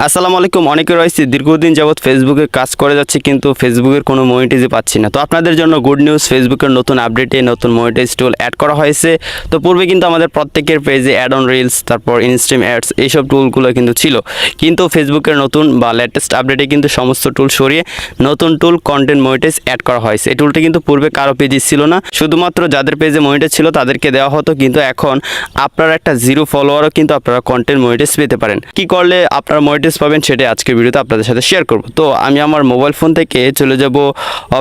আসসালামু আলাইকুম। অনেকে রয়েছে দীর্ঘদিন যাবৎ ফেসবুকে কাজ করে যাচ্ছে, কিন্তু ফেসবুকের কোনো মনিটাইজই পাচ্ছি না। তো আপনাদের জন্য গুড নিউজ, ফেসবুকের নতুন আপডেটে নতুন মনিটাইজ টুল অ্যাড করা হয়েছে। তো পূর্বে কিন্তু আমাদের প্রত্যেকের পেজে অ্যাড অন রিলস, তারপর ইনস্ট্রিম অ্যাডস, এইসব টুলগুলো কিন্তু ছিল। কিন্তু ফেসবুকের নতুন বা লেটেস্ট আপডেটে কিন্তু সমস্ত টুল সরিয়ে নতুন টুল কন্টেন্ট মনিটাইজ অ্যাড করা হয়েছে। এই টুলটি কিন্তু পূর্বে কারো পেজে ছিল না, শুধুমাত্র যাদের পেজে মনিটাইজ ছিল তাদেরকে দেওয়া হতো। কিন্তু এখন আপনারা একটা জিরো ফলোয়ারও কিন্তু আপনারা কন্টেন্ট মনিটাইজ পেতে পারেন। কি করলে আপনারা মনিটাইজ পাবেন সেটাই আজকের ভিডিওতে আপনাদের সাথে শেয়ার করব। তো আমি আমার মোবাইল ফোন থেকে চলে যাব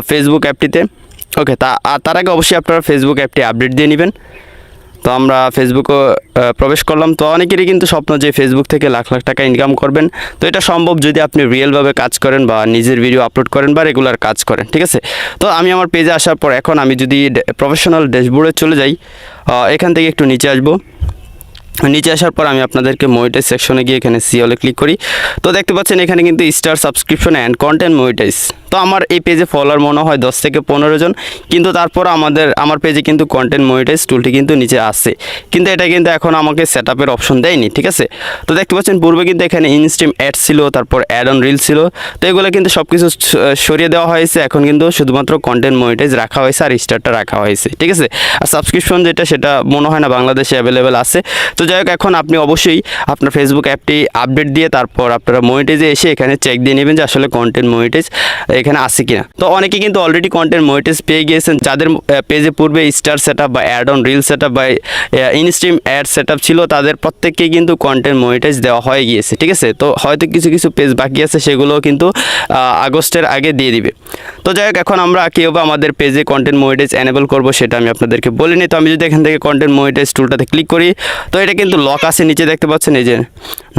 ফেসবুক অ্যাপটিতে। ওকে, তার আগে অবশ্যই আপনারা ফেসবুক অ্যাপটি আপডেট দিয়ে নেবেন। তো আমরা ফেসবুকে প্রবেশ করলাম। তো অনেকেরই কিন্তু স্বপ্ন যে ফেসবুক থেকে লাখ লাখ টাকা ইনকাম করবেন। তো এটা সম্ভব যদি আপনি রিয়েলভাবে কাজ করেন বা নিজের ভিডিও আপলোড করেন বা রেগুলার কাজ করেন, ঠিক আছে। তো আমি আমার পেজে আসার পর এখন আমি যদি প্রফেশনাল ড্যাশবোর্ডে চলে যাই, এখান থেকে একটু নিচে আসবো। নিচে আসার পর আমি আপনাদেরকে মনিটাইজ সেকশনে গিয়ে এখানে সি অলে ক্লিক করি। তো দেখতে পাচ্ছেন এখানে কিন্তু star subscription and content monetize. তো আমার এই পেজে ফলোয়ার মনে হয় 10 থেকে 15 জন, কিন্তু তারপর আমার পেজে কিন্তু কন্টেন্ট মনিটাইজ টুলটি কিন্তু নিচে আসছে, কিন্তু এটা কিন্তু এখন আমাকে সেট আপের অপশন দেয়নি, ঠিক আছে। তো দেখতে পাচ্ছেন পূর্বে কিন্তু এখানে ইনস্ট্রিম অ্যাড ছিল, তারপর অ্যাড অন রিল ছিল। তো এগুলো কিন্তু সব কিছু সরিয়ে দেওয়া হয়েছে। এখন কিন্তু শুধুমাত্র কন্টেন্ট মনিটাইজ রাখা হয়েছে আর স্টারটা রাখা হয়েছে, ঠিক আছে। আর সাবস্ক্রিপশন যেটা সেটা মনে হয় না বাংলাদেশে অ্যাভেলেবেল আছে। তো যাই হোক, এখন আপনি অবশ্যই আপনার ফেসবুক অ্যাপটি আপডেট দিয়ে তারপর আপনারা মনিটাইজে এসে এখানে চেক দিয়ে নেবেন যে আসলে কন্টেন্ট মনিটাইজ এখানে আছে কিনা। তো অনেকে কিন্তু অলরেডি কন্টেন্ট মনিটাইজ পেয়ে গিয়েছেন, যাদের পেজে পূর্বে স্টার সেটআপ বা অ্যাড অন রিল সেটআপ বা ইনস্ট্রিম অ্যাড সেটআপ ছিল, তাদের প্রত্যেককে কিন্তু কন্টেন্ট মনিটাইজ দেওয়া হয়ে গিয়েছে, ঠিক আছে। তো হয়তো কিছু কিছু পেজ বাকি আছে, সেগুলোও কিন্তু আগস্টের আগে দিয়ে দিবে। তো যাই হোক, এখন আমরা কীভাবে আমাদের পেজে কন্টেন্ট মনিটাইজ এনেবল করবো সেটা আমি আপনাদেরকে বলে নিই। তো আমি যদি এখান থেকে কন্টেন্ট মনিটাইজ টুলটাতে ক্লিক করি, তো এটা কিন্তু লক আছে, নিচে দেখতে পাচ্ছেন এই যে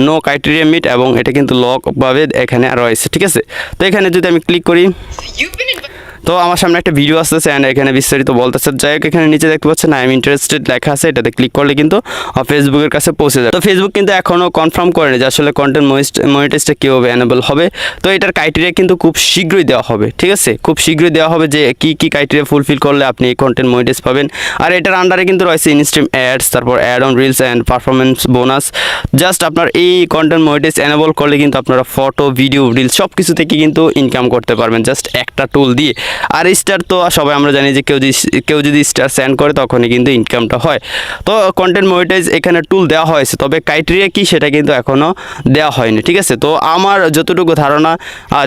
নো ক্রাইটেরিয়া মিট, এবং এটা কিন্তু লকভাবে এখানে রয়েছে, ঠিক আছে। তো এখানে যদি আমি ক্লিক করি, তো আমার সামনে একটা ভিডিও আসতেছে অ্যান্ড এখানে বিস্তারিত বলতেছে। যাই হোক, এখানে নিচে দেখতে পাচ্ছেন আই এম ইন্টারেস্টেড লেখা আছে, এটাতে ক্লিক করলে কিন্তু ফেসবুকের কাছে পৌঁছে যাবে। তো ফেসবুক কিন্তু এখনও কনফার্ম করেনি যে আসলে কন্টেন্ট মনিটাইজটা কীভাবে এনেবল হবে। তো এটার ক্রাইটেরিয়া কিন্তু খুব শীঘ্রই দেওয়া হবে, ঠিক আছে। খুব শীঘ্রই দেওয়া হবে যে কী কী ক্রাইটেরিয়া ফুলফিল করলে আপনি এই কন্টেন্ট মনিটাইজ পাবেন। আর এটার আন্ডারে কিন্তু রয়েছে ইনস্ট্রিম অ্যাডস, তারপর ad on reels and performance bonus. Just আপনার এই কন্টেন্ট মনিটাইজ এনেবল করলে কিন্তু আপনারা ফটো, ভিডিও, রিলস সব কিছু থেকে কিন্তু ইনকাম করতে পারবেন জাস্ট একটা টুল দিয়ে। আর স্টার তো সবাই আমরা জানি যে কেউ যদি স্টার সেন্ড করে তখনই কিন্তু ইনকামটা হয়। তো কন্টেন্ট মনিটাইজ এখানে টুল দেওয়া হয়েছে, তবে ক্রাইটেরিয়া কি সেটা কিন্তু এখনও দেওয়া হয়নি, ঠিক আছে। তো আমার যতটুকু ধারণা,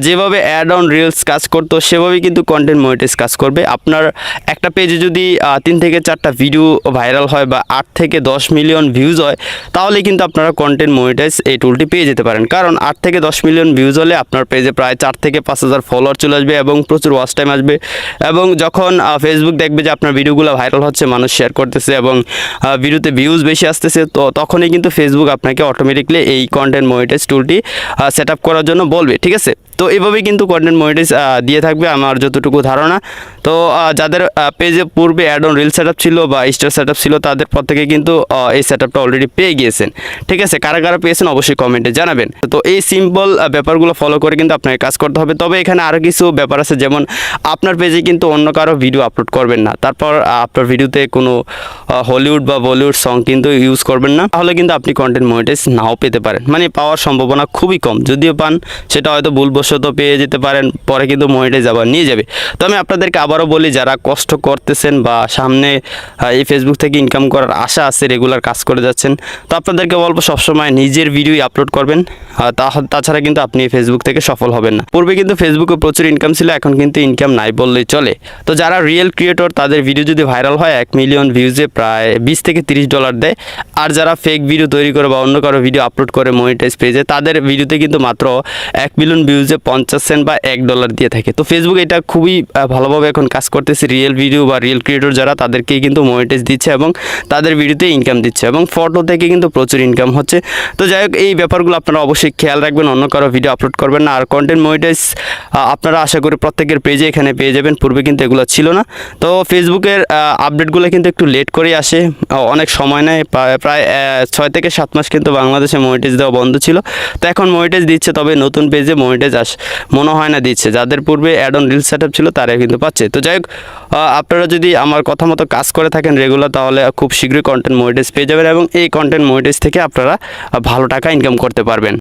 যেভাবে অ্যাড অন রিলস কাজ করতো সেভাবেই কিন্তু কন্টেন্ট মনিটাইজ কাজ করবে। আপনার একটা পেজে যদি 3 থেকে 4টা ভিডিও ভাইরাল হয় বা 8 থেকে 10 মিলিয়ন ভিউজ হয়, তাহলে কিন্তু আপনারা কন্টেন্ট মনিটাইজ এই টুলটি পেয়ে যেতে পারেন। কারণ 8 থেকে 10 মিলিয়ন ভিউজ হলে আপনার পেজে প্রায় 4 থেকে 5,000 ফলোয়ার চলে আসবে এবং প্রচুর ওয়াচ টাইম আসবে। এবং যখন ফেসবুক দেখবে যে আপনার ভিডিওগুলো ভাইরাল হচ্ছে, মানুষ শেয়ার করতেছে এবং ভিডিওতে ভিউজ বেশি আসতেছে, তো তখনই কিন্তু ফেসবুক আপনাকে অটোমেটিকলি এই কন্টেন্ট মনিটাইজ টুলটি সেট আপ করার জন্য বলবে, ঠিক আছে। তো এভাবেই কিন্তু কন্টেন্ট মনিটাইজ দিয়ে থাকবে আমার যতটুকু ধারণা। তো যাদের পেজে পূর্বে ad on reel set up ছিল বা স্টার সেট আপ ছিল, তাদের প্রত্যেকে কিন্তু এই সেট আপটা অলরেডি পেয়ে গিয়েছেন, ঠিক আছে। কারা কারা পেয়েছেন অবশ্যই কমেন্টে জানাবেন। তো এই সিম্পল ব্যাপারগুলো ফলো করে কিন্তু আপনাকে কাজ করতে হবে। তবে এখানে আরও কিছু ব্যাপার আছে, যেমন আপনার পেজে কিন্তু অন্য কারো ভিডিও আপলোড করবেন না, তারপর আপনার ভিডিওতে কোনো হলিউড বা বলিউড সং কিন্তু ইউজ করবেন না, তাহলে কিন্তু আপনি কন্টেন্ট মনিটাইজ নাও পেতে পারেন। মানে পাওয়ার সম্ভাবনা খুবই কম, যদিও পান সেটা হয়তো ভুলবশত পেয়ে যেতে পারেন, পরে কিন্তু মনিটাইজ আবার নিয়ে যাবে। তো আমি আপনাদেরকে আবারও বলি, যারা কষ্ট করতেছেন বা সামনে এই ফেসবুক থেকে ইনকাম করার আশা আছে, রেগুলার কাজ করে যাচ্ছেন, তো আপনাদেরকে বলবো সবসময় নিজের ভিডিওই আপলোড করবেন, তাছাড়া কিন্তু আপনি ফেসবুক থেকে সফল হবেন না। পূর্বে কিন্তু ফেসবুকে প্রচুর ইনকাম ছিল, এখন কিন্তু ইনকাম নাই বললেই চলে। তো যারা রিয়েল ক্রিয়েটর, তাদের ভিডিও যদি ভাইরাল হয় 1 মিলিয়ন ভিউজে প্রায় $20 থেকে $30 দেয়। আর যারা ফেক ভিডিও তৈরি করে বা অন্য কারো ভিডিও আপলোড করে মনিটাইজ পেজে, তাদের ভিডিওতে কিন্তু মাত্র 1 মিলিয়ন ভিউজে 50 সেন্ট বা $1 দিয়ে থাকে। তো ফেসবুক এটা খুবই ভালোভাবে এখন কাজ করতেছে। রিয়েল ভিডিও বা রিয়েল ক্রিয়েটর যারা, তাদেরকেই কিন্তু মনিটাইজ দিচ্ছে এবং তাদের ভিডিওতে ইনকাম দিচ্ছে এবং ফটো থেকে কিন্তু প্রচুর ইনকাম হচ্ছে। তো যাই হোক, এই ব্যাপারগুলো আপনারা অবশ্যই খেয়াল রাখবেন, অন্য কারো ভিডিও আপলোড করবেন না। আর কন্টেন্ট মনিটাইজ আপনারা আশা করি প্রত্যেকের পেজে এখানে পেয়ে যাবেন, পূর্বে কিন্তু এগুলো ছিল না। তো ফেসবুকের আপডেটগুলো কিন্তু একটু লেট করেই আসে, অনেক সময় নেয়, প্রায় 6 থেকে 7 মাস কিন্তু বাংলাদেশে মনিটাইজ দেওয়া বন্ধ ছিল। তো এখন মনিটাইজ দিচ্ছে, তবে নতুন পেজে মনিটাইজ মনে হয় না দিচ্ছে। যাদের পূর্বে ad on reel set up ছিল তারা কিন্তু পাচ্ছে। তো যাই হোক, আপনারা যদি আমার কথা মতো কাজ করে থাকেন রেগুলার, তাহলে খুব শীঘ্রই কন্টেন্ট মনিটাইজ পেয়ে যাবেন এবং এই কন্টেন্ট মনিটাইজ থেকে আপনারা ভালো টাকা ইনকাম করতে পারবেন।